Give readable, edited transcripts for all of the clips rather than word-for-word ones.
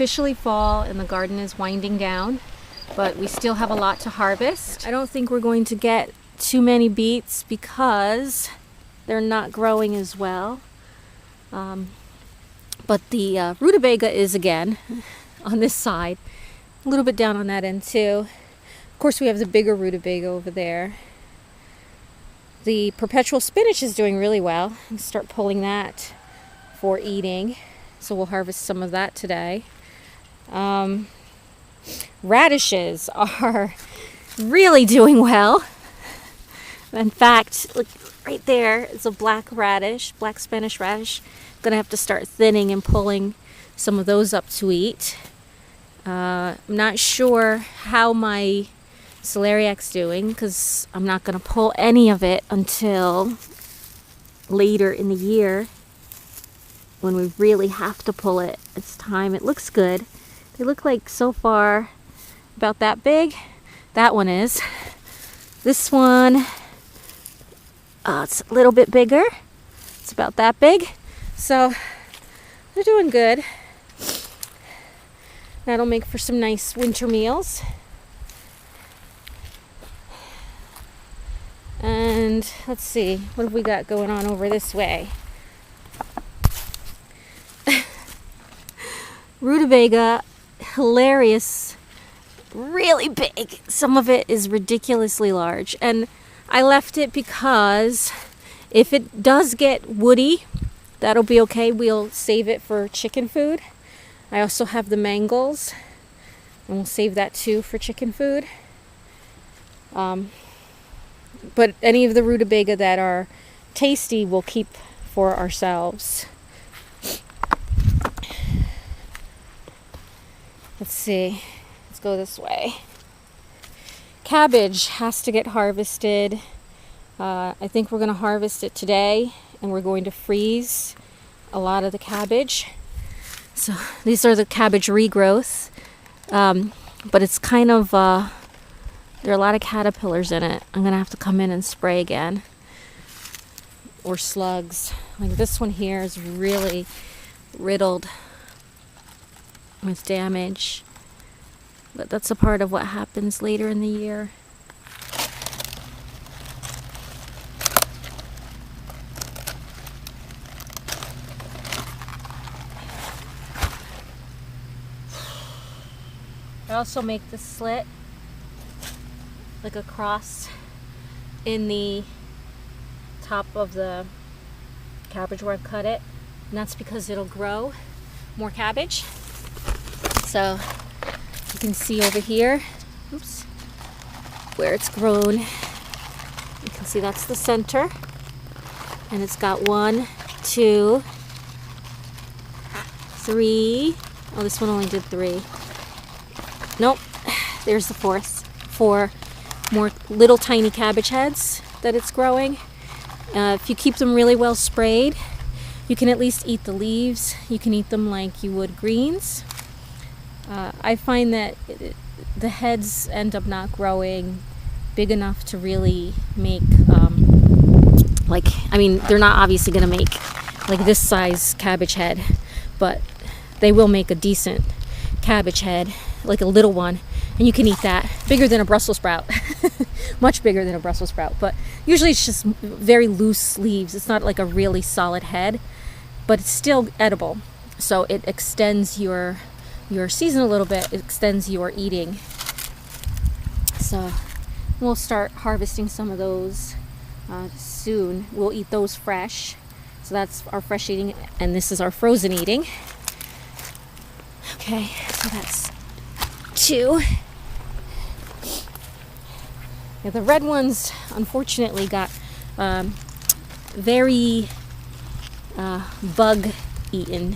officially fall and the garden is winding down, but we still have a lot to harvest. I don't think we're going to get too many beets because they're not growing as well. But the rutabaga is again on this side, a little bit down on that end too. Of course, we have the bigger rutabaga over there. The perpetual spinach is doing really well. I'm start pulling that for eating, so we'll harvest some of that today. Radishes are really doing well. In fact, look right there, it's a black radish, black Spanish radish. I'm gonna have to start thinning and pulling some of those up to eat. I'm not sure how my celeriac's doing because I'm not gonna pull any of it until later in the year when we really have to pull it. It's time. It looks good. They look like so far about that big. That one is. This one, it's a little bit bigger. It's about that big. So they're doing good. That'll make for some nice winter meals. And let's see, what have we got going on over this way? Rutabaga, hilarious, really big. Some of it is ridiculously large. And I left it because if it does get woody, that'll be okay. We'll save it for chicken food. I also have the mangels, and we'll save that too for chicken food. But any of the rutabaga that are tasty we'll keep for ourselves. Let's see. Let's go this way. Cabbage has to get harvested. I think we're going to harvest it today, and we're going to freeze a lot of the cabbage. So these are the cabbage regrowth. But it's kind of... there are a lot of caterpillars in it. I'm going to have to come in and spray again. Or slugs. Like this one here is really riddled with damage. But that's a part of what happens later in the year. I also make the slit like a cross in the top of the cabbage where I've cut it, and that's because it'll grow more cabbage. So you can see over here, oops, where it's grown. You can see that's the center, and it's got 1, 2, 3. Oh, this one only did 3. Nope, there's the 4th. 4 more little tiny cabbage heads that it's growing. If you keep them really well sprayed, you can at least eat the leaves. You can eat them like you would greens. I find that the heads end up not growing big enough to really make, they're not obviously going to make like this size cabbage head, but they will make a decent cabbage head, like a little one, and you can eat that. Bigger than a Brussels sprout. Much bigger than a Brussels sprout, but usually it's just very loose leaves. It's not like a really solid head, but it's still edible. So it extends your season a little bit. It extends your eating. So we'll start harvesting some of those soon. We'll eat those fresh. So that's our fresh eating, and this is our frozen eating. Okay, so that's 2. Yeah, the red ones unfortunately got very bug eaten.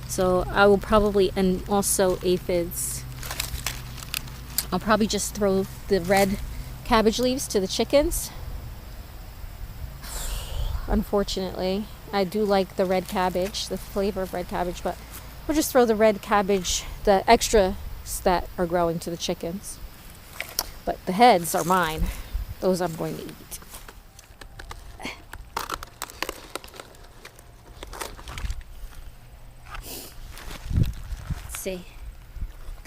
So I will probably, and also aphids, I'll probably just throw the red cabbage leaves to the chickens. Unfortunately, I do like the red cabbage, the flavor of red cabbage, but we'll just throw the red cabbage, the extras that are growing, to the chickens. But the heads are mine. Those I'm going to eat. Let's see.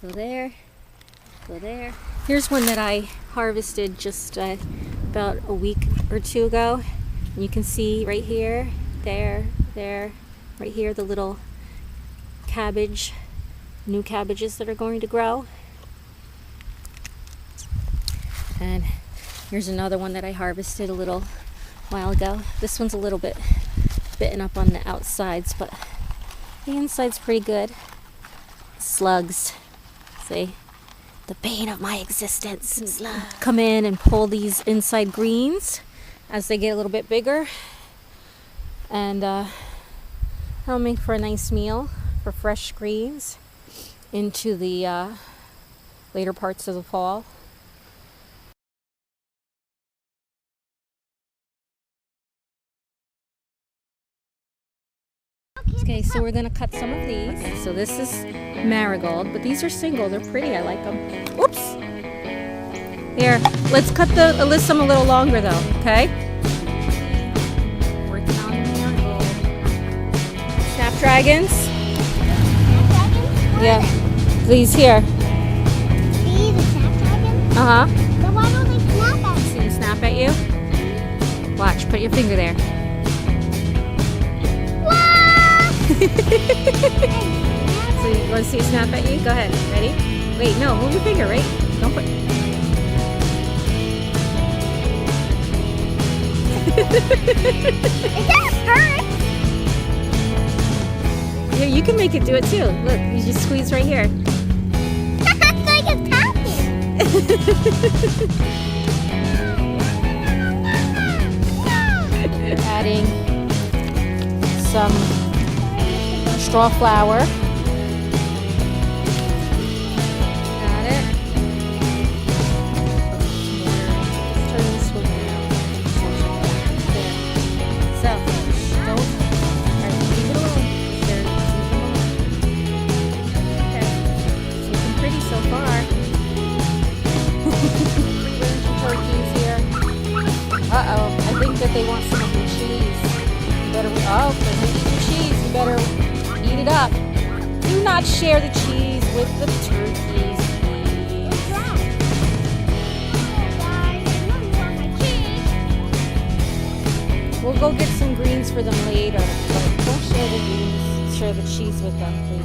Go there. Go there. Here's one that I harvested just about a week or two ago. And you can see right here, there, right here, the little cabbage, new cabbages that are going to grow. And here's another one that I harvested a little while ago. This one's a little bit bitten up on the outsides, but the inside's pretty good. Slugs, see? The bane of my existence. Come in and pull these inside greens as they get a little bit bigger. And that'll make for a nice meal for fresh greens into the later parts of the fall. Okay, so we're gonna cut some of these. Okay, so this is marigold, but these are single. They're pretty. I like them. Oops. Here, let's cut the alyssum a little longer though. Okay. Working on the marigold. Snapdragons. Yeah. These here. These are snapdragons? Uh huh. Then why don't they snap at me? See them snap at you? Watch. Put your finger there. So you want to see a snap at you? Go ahead. Ready? Wait, no, move your finger, right? Don't put... It doesn't hurt. Yeah, you can make it do it too. Look, you just squeeze right here. That's like it's tapping. Adding some straw flour. Got it. Let's turn this one around. There. So, don't. Alright, leave it alone. There, leave it alone. Okay. It's looking pretty so far. Pretty turkeys here. Uh-oh. I think that they want some of the cheese. You better. Oh, they're eating the cheese. You better eat it up. Do not share the cheese with the turkeys, please. We'll go get some greens for them later, but don't share the greens, share the cheese with them, please.